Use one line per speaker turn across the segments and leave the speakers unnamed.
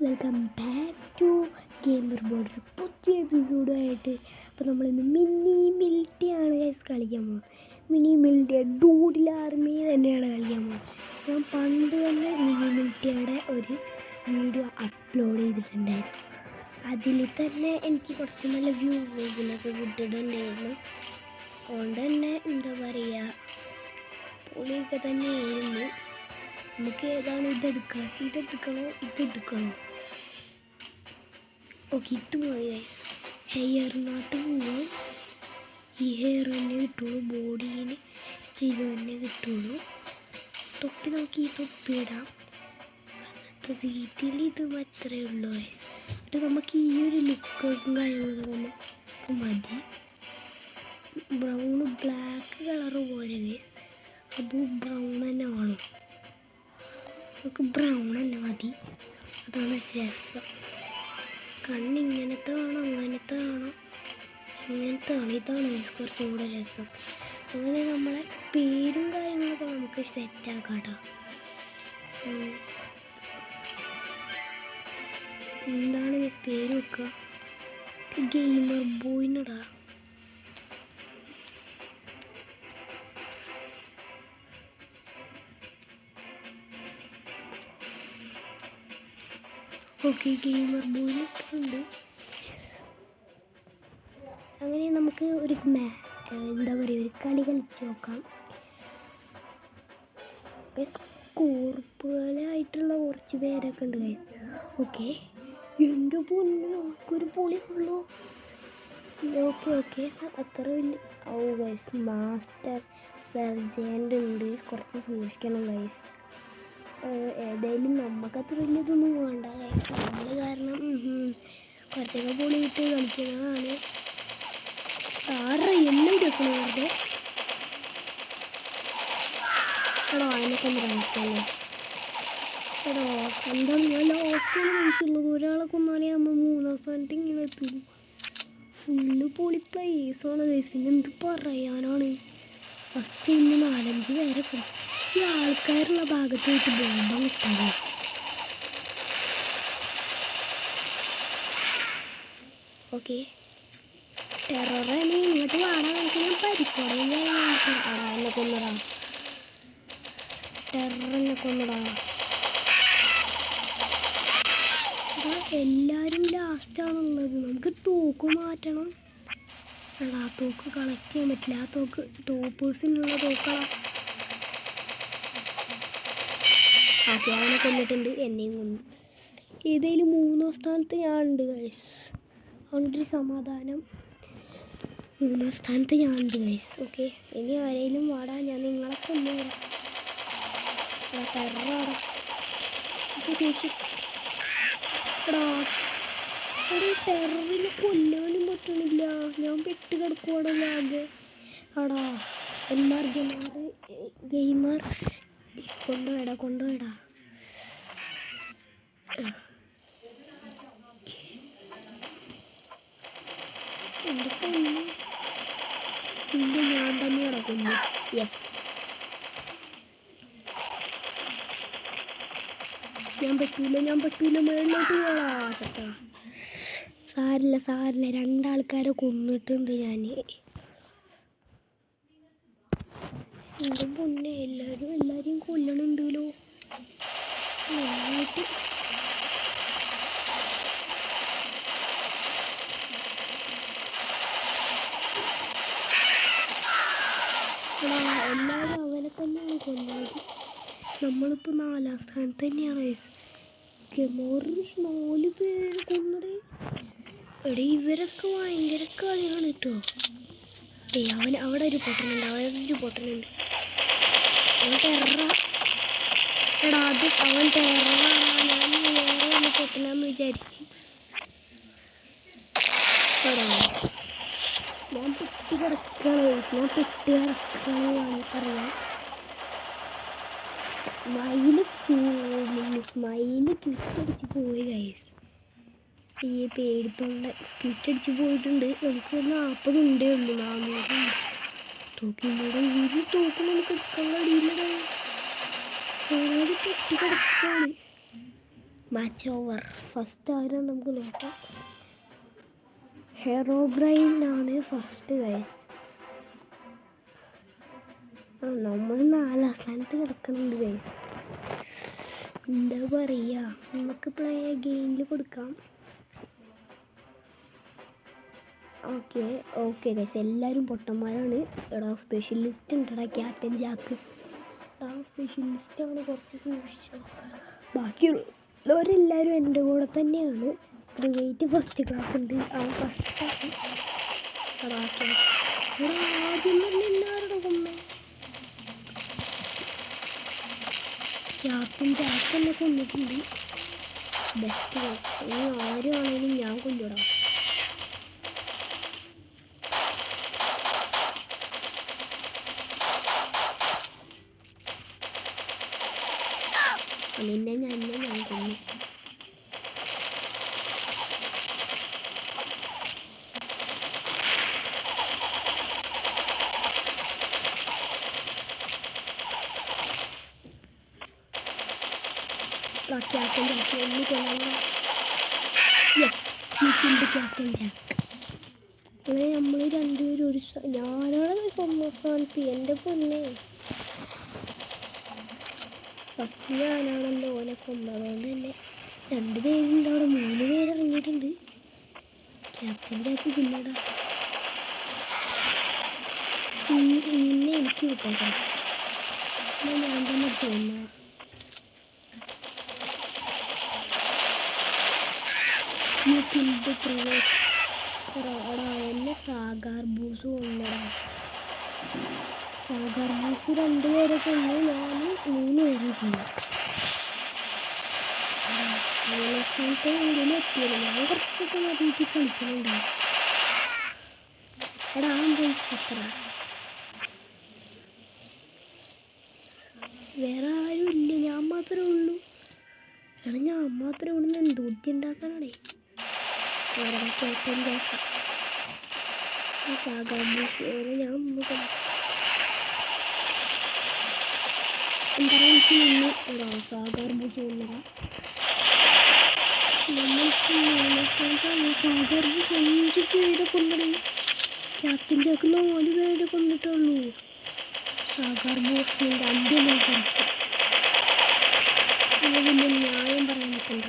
Welcome back to gamer board പുതിയ എപ്പിസോഡുമായിട്ട്. അപ്പോൾ നമ്മളിന്ന് മിനി മിലിറ്റിയാണ് കളിക്കാൻ പോകുന്നത്. മിനി മിലിറ്റിയ ഡൂഡിൽ ആർമി തന്നെയാണ് കളിക്കാൻ പോകുന്നത്. ഞാൻ പണ്ട് തന്നെ മിനി മിലിറ്റിയുടെ ഒരു വീഡിയോ അപ്ലോഡ് ചെയ്തിട്ടുണ്ടായിരുന്നു. അതിൽ തന്നെ എനിക്ക് കുറച്ച് നല്ല വ്യൂസിനൊക്കെ കിട്ടിയിട്ടുണ്ടായിരുന്നു. അതുകൊണ്ട് തന്നെ എന്താ പറയുക, പൊളിയൊക്കെ തന്നെയായിരുന്നു. നമുക്ക് ഏതാണ് ഇതെടുക്കണോ ഓക്കെ, ഇത് മതി. ഹെയറിനാട്ട് പോവാം. ഈ ഹെയർ തന്നെ കിട്ടുള്ളൂ, ബോഡീന് ഇത് തന്നെ കിട്ടുള്ളൂ. തൊപ്പി നമുക്ക് ഈ തൊപ്പി ഇടാം. ഇതിൽ ഇത് മാത്രമേ ഉള്ളൂ. എന്നിട്ട് നമുക്ക് ഈ ഒരു ലുക്കും കാര്യങ്ങളൊക്കെ തന്നെ മതി. ബ്രൗണ് ബ്ലാക്ക് കളറ് പോലെ അതും ബ്രൗൺ തന്നെ വേണം. നമുക്ക് ബ്രൗൺ തന്നെ മതി, അതാണ് രസം. കണ്ണിങ്ങനത്തെ വേണം, അങ്ങനത്തെ വേണം, ഇങ്ങനത്തെ വേണം. ഇതാണ് കുറച്ചും കൂടെ രസം. അങ്ങനെ നമ്മളെ പേരും കാര്യങ്ങളൊക്കെ നമുക്ക് സെറ്റാക്കാം കേട്ടോ. എന്താണ് പേര് വെക്കുക? ഗെയിമർ ബോയിനിടാം. ഓക്കെ, ഗെയിമർ ബോയ് ഇട്ടിട്ടുണ്ട്. അങ്ങനെ നമുക്ക് ഒരു എന്താ പറയുക, ഒരു കളി കളിച്ച് നോക്കാം. സ്കോർപ്പുകളായിട്ടുള്ള കുറച്ച് പേരൊക്കെ ഉണ്ട് ഗൈസ്. ഓക്കെ, എൻ്റെ പൊന്നോ, ഒരു പൊളി ഉള്ളൂ. ഓക്കെ അത്ര വലിയ ഗൈസ്. മാസ്റ്റർ സർജൻ്റ് ഉണ്ട്, കുറച്ച് സൂക്ഷിക്കണം ഗൈസ്. ഏതായാലും നമുക്കത്ര വലിയതൊന്നും വേണ്ട. നമ്മൾ കാരണം കുറച്ചൊക്കെ പൊളിയിട്ട് കളിക്കുന്നതാണ്. എല്ലാം എടുക്കണം വെറുതെ. എടോ അതിനൊക്കെ ഒന്ന് കാണിച്ചല്ലേ. എടോ എന്താണ് ഞാൻ ലാസ്റ്റാണ് കഴിച്ചുള്ളത്. ഒരാളെ കൊന്നാലേ നമ്മൾ 3-ാം സ്ഥാനത്ത് ഇങ്ങനെ എത്തും. ഫുള്ള് പൊളി പ്ലേസാണ് കഴിച്ചു. പിന്നെ എന്ത് പറയാനാണ്. ഫസ്റ്റ് ഇന്ന് 4-5 പേരെ പോകും. ഈ ആൾക്കാരുള്ള ഭാഗത്ത് പോയിട്ട് ബോംബം കിട്ടാതെ. ഓക്കെ, ടെററിനെ ഇങ്ങോട്ട് വേണം. നമുക്ക് ഞാൻ പരിപ്പോടെ എന്നെ കൊന്നടാ, ടെററിനെ കൊന്നടാ. എല്ലാവരും ലാസ്റ്റാണുള്ളത്. നമുക്ക് തോക്ക് മാറ്റണം. എടാ തോക്ക് കളക്ട് ചെയ്യാൻ പറ്റില്ല. ആ തോക്ക് ടോപ്പേഴ്സിനുള്ള തോക്കാണ്. ഓക്കെ, അവനെ കൊന്നിട്ടുണ്ട്, എന്നെയും കൊന്നു. ഏതെങ്കിലും 3-ാം സ്ഥാനത്ത് ഞാനുണ്ട് ഗൈസ്. അതുകൊണ്ടൊരു സമാധാനം. 3-ാം സ്ഥാനത്ത് ഞാനുണ്ട് ഗൈസ്. ഓക്കെ, ഇനി ആരെങ്കിലും വാടാ, ഞാൻ നിങ്ങളെ കൊന്നു വരാം. ടെററാടാ, ഇത് എടാ ടെററിനെ കൊല്ലാനും പറ്റണില്ല. ഞാൻ പെട്ട് കിടക്കുവാണല്ലോ ആകെ. ആടാ ഗെയിമർ കൊണ്ടുപോയടാ. എൻ്റെ പൊന്ന്, പിന്നെ ഞാൻ തന്നെയാണ് കൊന്നു. യെസ്, ഞാൻ പറ്റൂല മേളിലോട്ട് പോകാ. ചത്ത. സാരില്ല 2 ആൾക്കാരെ കൊന്നിട്ടുണ്ട് ഞാൻ. എൻ്റെ പൊന്നെ, എല്ലാവരെയും കൊല്ലണുണ്ടല്ലോ നന്നായിട്ട്. എല്ലാവരും അവനെ തന്നെയാണ് കൊല്ലുന്നത്. നമ്മളിപ്പോൾ 4-ാം സ്ഥാനത്ത് തന്നെയാണ്. 4 പേര് കൊന്നടേ. എടേ ഇവരൊക്കെ ഭയങ്കര കളിയാണ് കേട്ടോ. അവൻ അവിടെ ഒരു പൊട്ടനുണ്ട്. അവൻ ടെററാ. എടാ അത് അവൻ ടെററാണ്. ഞാൻ വേറെ ഒന്ന് പൊട്ടനാന്ന് വിചാരിച്ച്. എടാ ഞാൻ പെട്ട് കിടക്കുകയാണ് പറയാം. സ്മൈല് ക്വിറ്റടിച്ച് പോയി ഗൈസ്. ഈ പേടിത്തോണ്ട സ്കിറ്റടിച്ച് പോയിട്ടുണ്ട്. നമുക്ക് 40 ഉണ്ടേ ഉള്ളൂ. 400 ഉണ്ട്. തോക്കിന്നോട് ഒരു തോക്ക് നമുക്ക് എടുക്കാൻ കഴിയില്ല. പെട്ടി കിടക്കാണ്. Match over. ഫസ്റ്റ് ആരും നമുക്ക് നോക്കാം. ഹെറോബ്രൈൻ ആണ് ഫസ്റ്റ് ഗൈസ്. നമ്മൾ 4ാം സ്ഥാനത്ത് കിടക്കുന്നുണ്ട് ഗൈസ്. എന്താ പറയുക, നമുക്ക് പ്ലേ ഗെയിമിൽ കൊടുക്കാം. ഓക്കെ ഗൈസ്, എല്ലാവരും പൊട്ടന്മാരാണ്. എടാ സ്പെഷ്യലിസ്റ്റ് ഉണ്ടടാ, ക്യാപ്റ്റൻ ജാക്ക്. സ്പെഷ്യലിസ്റ്റാണ്, കുറച്ച് സൂക്ഷിച്ചോ. ബാക്കിയുള്ളവരെല്ലാവരും എൻ്റെ കൂടെ തന്നെയാണ്. പ്രൈവേറ്റ് ഫസ്റ്റ് ക്ലാസ് ഉണ്ട്, ഫസ്റ്റാണ്. ആദ്യം തന്നെ എല്ലാവരുടെ കൊന്നേ. ക്യാപ്റ്റൻ ജാക്ക് എന്നെ കൊന്നിട്ടുണ്ട്. ബെസ്റ്റ് ഗൈസ്, ഇനി ആരുമാണെങ്കിലും ഞാൻ കൊല്ലിടാം. നിന്നെ ഞാൻ കൊന്നു. ക്യാപ്റ്റൻ ജാക്ക് ഒന്ന് കൊല്ലാൻ. Yes, captain Jack. അങ്ങനെ നമ്മൾ രണ്ടുപേരും ഞാനാണ് സ്വന്തം സ്ഥാനത്ത്. എൻ്റെ പൊന്നെ, ഫസ്റ്റ് ഞാനാണല്ലോ ഓനെ കൊന്നത്. അതുകൊണ്ട് തന്നെ 2 പേരുണ്ട് അവിടെ, 3 പേര് ഇറങ്ങിയിട്ടുണ്ട്. ക്യാപ്റ്റൻ ജാക്ക് പിന്നീടാ നിന്നെ എനിക്ക് വിട്ടേക്കാം. ഞാൻ തന്നെ തോന്നുന്നു. എന്നെ സാഗാർ ബൂസ് കൊന്നടാ. സാഗാർ ബൂസ് 2 പേരെ കൊന്നു, ഞാൻ 3 പേരെ കൊന്നു. 3ാം സ്ഥാനത്ത് എങ്കിലും എത്തിയത്. ഞാൻ കുറച്ചൊക്കെ മതിയിട്ട് കളിക്കുന്നുണ്ട്. എടാ പോയി ചത്ര. വേറെ ആരും ഇല്ല, ഞാൻ മാത്രമേ ഉള്ളൂ. എടാ ഞാൻ മാത്രമേ ഉള്ളൂ. എന്തൂറ്റി ഉണ്ടാക്കാനാണേ. കേട്ടൻ സാഗാർ ബൂസ് ഓരോ ഞാൻ ഒന്ന് കൊന്നു. എന്താ എനിക്ക് നിന്ന് എടാ സാഗാർ ബൂസ് കൊന്നടാ. നമ്മൾക്ക് 3ാം സ്ഥാനത്താണ്. സാഗാർ ബൂസ് 5 പേരെ കൊന്നടേ. ക്യാപ്റ്റൻ ജാക്ക് 4 പേരെ കൊന്നിട്ടുള്ളൂ. സാഗാർ ബൂസിൻ്റെ അണ്ടി ഞാൻ കളിക്കും. വലിയ ന്യായം പറയാൻ നിൽക്കണ്ട.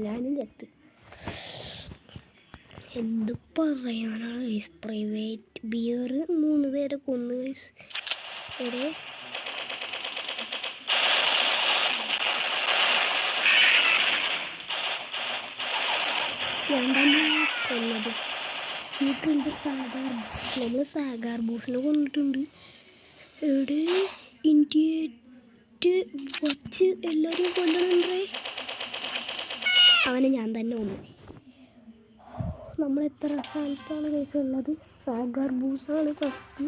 ഞാനും ചത്ത്. എന്ത് പറയാനാണ് ഗൈസ്. പ്രൈവേറ്റ് ബിയർ 3 പേരെ കൊന്നു ഗൈസ്. എവിടെ ഞാൻ തന്നെ കൊന്നത്. വീട്ടിലുണ്ട് സാഗാർ ബൂസ്. നമ്മൾ സാഗാർ ബൂസിനെ കൊന്നിട്ടുണ്ട്. എവിടെ ഇന്ത്യ വച്ച് എല്ലാവരും കൊല്ലണുണ്ടേ. അവനെ ഞാൻ തന്നെ കൊന്നു. നമ്മൾ എത്ര സ്ഥാനത്താണ് കേസ് ഉള്ളത്? സാഗാർ ബൂസാണ് ഫസ്റ്റ്.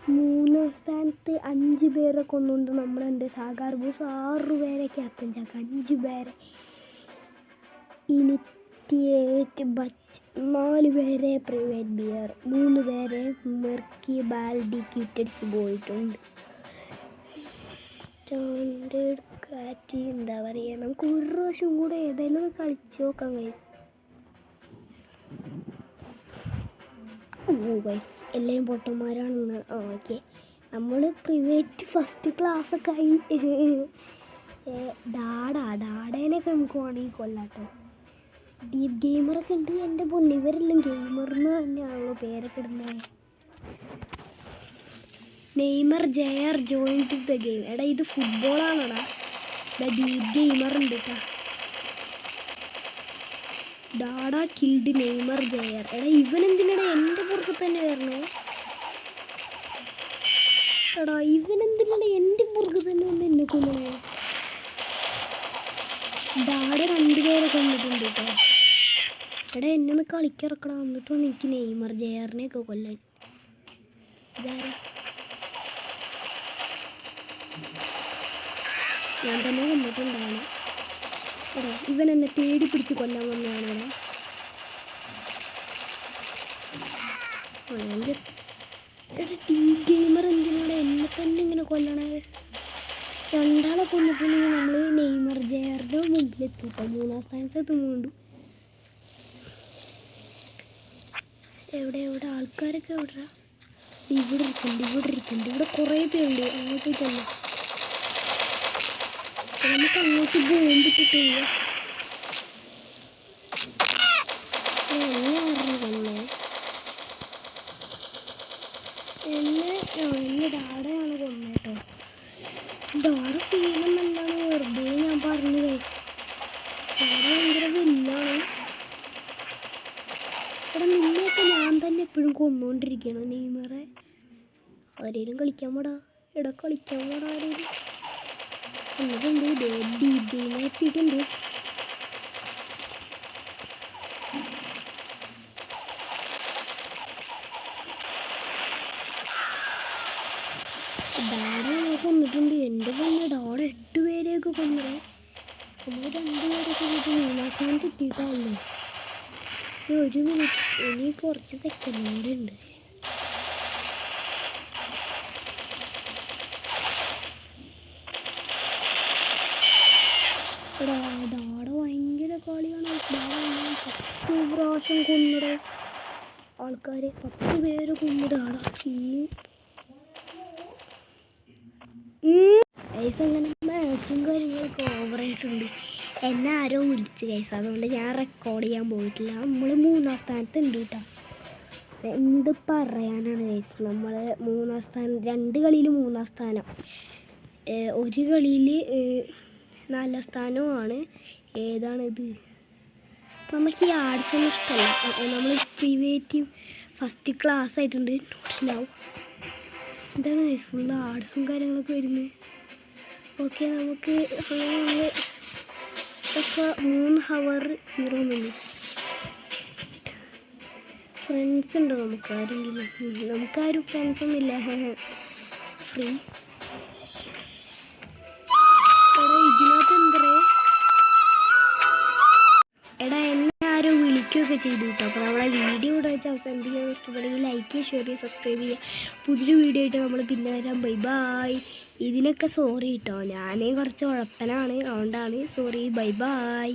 3ാം സ്ഥാനത്ത് 5 പേരെ കൊന്നുകൊണ്ട് നമ്മളുണ്ട്. സാഗാർ ബൂസ് 6 പേരെ, ക്യാപ്റ്റൻ ജാക്ക് 5 പേരെ, ഇനിറ്റിയേറ്റ് ബച്ച് 4 പേരെ, പ്രൈവേറ്റ് ബിയർ 3 പേരെ, മെർക്കി ബാൽഡി കിറ്റടിച്ച് പോയിട്ടുണ്ട്. സ്റ്റാൻഡേർഡ് ക്രാറ്റി എന്താ പറയുക, നമുക്ക് ഒരു പ്രാവശ്യം കൂടെ ഏതായാലും കളിച്ച് നോക്കാം ഗൈസ്. ഗൈസ് എല്ലാവരും പൊട്ടന്മാരാണെന്ന്. ഓക്കെ, നമ്മൾ പ്രൈവേറ്റ് ഫസ്റ്റ് ക്ലാസ്സൊക്കെ ആയി. ഡാഡേനൊക്കെ നമുക്ക് വേണമെങ്കിൽ കൊല്ലാട്ടോ. ഡീപ് ഗെയിമറൊക്കെ ഉണ്ട്. എൻ്റെ പൊന്ന്, ഇവരെല്ലാം ഗെയിമറിന് തന്നെയാണല്ലോ പേരൊക്കെ ഇടുന്നത്. Neymar Jair joined the game. എടാ ഇത് ഫുട്ബോളാണോടാ? ഡീപ് ഗെയിമർ ഉണ്ട് കേട്ടോ. Dada killed Neymar Jair. എടാ ഇവനെന്തിനാടാ എൻ്റെ പുറത്ത് തന്നെ വരണേ? എടാ ഇവനെന്തിനാണ് എൻ്റെ പുറത്ത് തന്നെ വന്ന് എന്നെ കൊല്ലണേ? ഡാഡ 2 പേരെ കൊന്നിട്ടുണ്ട് കേട്ടോ. എടാ എന്നെ ഒന്ന് കളിക്കിറക്കണം, എന്നിട്ട് വന്ന് എനിക്ക് നെയ്മർ ജയറിനെയൊക്കെ കൊല്ലാൻ. ഇതാരാ? ഞാൻ തന്നെ കൊന്നിട്ടുണ്ടാണ്. എടാ ഇവൻ എന്നെ തേടി പിടിച്ച് കൊല്ലാൻ വന്നതാണോടാ. ടീ ഗെയിമർ എന്തിനാണ് എന്നെ തന്നെ ഇങ്ങനെ കൊല്ലണത്? രണ്ടാളെ കൊന്നിട്ടുണ്ടെങ്കിൽ നമ്മൾ നെയ്മർ ജയറിൻ്റെ മുമ്പിലെത്തിട്ടോ. 3-ാം സ്ഥാനത്ത് എത്തുന്നുണ്ട്. എവിടെ ആൾക്കാരൊക്കെ എവിടെ? ഇവിടെ ഇരിക്കുന്നുണ്ട്. ഇവിടെ കുറേ പേരുണ്ട്. അങ്ങോട്ട് ചെല്ലാം. നമുക്ക് അങ്ങോട്ട് ബോംബിട്ടിട്ട് പോവാം. എന്നെ ഡാഡയാണ് കൊന്നേട്ടോ. ഡാഡ സീനൊന്നല്ലാണ്, വെറുതെ ഞാൻ പറഞ്ഞു. ഡാഡ ഭയങ്കര വില്ലാണ്. ഇവിടെ നിന്നെയൊക്കെ ഞാൻ തന്നെ എപ്പോഴും കൊന്നുകൊണ്ടിരിക്കണം. നെയ്മറെ ആരെങ്കിലും കളിക്കാൻ പോടാ. കളിക്കാൻ പോടാ ആരെങ്കിലും. എന്നിട്ടുണ്ട് ഡീപ് ഗെയിം എത്തിയിട്ടുണ്ട്. ഡാഡ കൊന്നിട്ടുണ്ട്. എൻ്റെ കൊന്ന ഡാഡ 8 പേരെയൊക്കെ കൊന്നത്. നമ്മൾ 2 പേരൊക്കെ പോയിട്ട് 3-ാം സ്ഥാനത്ത് എത്തിയിട്ടാണല്ലോ. 1 മിനിറ്റ്, ഇനി കുറച്ച് സെക്കൻഡ് കൂടെ ഉണ്ട്. ഡാഡ ഭയങ്കര കളിയാണ്. 10 പ്രാവശ്യം കൊന്നിട ആൾക്കാർ, 10 പേര് കൊന്നിടാട. ഗൈസ് അങ്ങനെ മാച്ചും കാര്യങ്ങളൊക്കെ ഓവറായിട്ടുണ്ട്. എന്നെ ആരോ വിളിച്ച് ഗൈസ്, അതുകൊണ്ട് ഞാൻ റെക്കോർഡ് ചെയ്യാൻ പോയിട്ടില്ല. നമ്മൾ 3-ാം സ്ഥാനത്ത് ഉണ്ട് കേട്ടോ. എന്ത് പറയാനാണ് ഗൈസ്, നമ്മൾ 3-ാം സ്ഥാനം. 2 കളിയിൽ 3-ാം സ്ഥാനം, 1 കളിയിൽ 4-ാം സ്ഥാനവുമാണ്. ഏതാണിത്? നമുക്ക് ഈ ആർട്സൊന്നും ഇഷ്ടമല്ല. നമ്മൾ പ്രിവേറ്റീവ് ഫസ്റ്റ് ക്ലാസ് ആയിട്ടുണ്ട്. എന്താണ് ഗൈസ്, ഫുള്ള് ആർട്സും കാര്യങ്ങളൊക്കെ വരുന്നത്. ഓക്കെ, നമുക്ക് ഇപ്പോൾ 3 ഹവർ 0 മിനിറ്റ്. ഫ്രണ്ട്സ് ഉണ്ടോ നമുക്കാരെങ്കിലും? നമുക്കാരും ഫ്രണ്ട്സൊന്നും ഇല്ല. ഫ്രീ ഇതിനകത്ത് എന്നെ ആരോ വിളിക്കുകയൊക്കെ ചെയ്തു കേട്ടോ. അപ്പോൾ നമ്മളെ വീഡിയോ ഇവിടെ വെച്ച് അവസാനിപ്പിക്കാൻ ഇഷ്ടപ്പെടുമെങ്കിൽ ലൈക്ക് ചെയ്യുക, ഷെയർ ചെയ്യുക, സബ്സ്ക്രൈബ് ചെയ്യുക. പുതിയൊരു വീഡിയോ ആയിട്ട് നമ്മൾ പിന്നെ വരാം. ബൈ. ഇതിനൊക്കെ സോറി കേട്ടോ, ഞാൻ കുറച്ച് ഉഴപ്പനാണ്, അതുകൊണ്ടാണ് സോറി. ബൈ.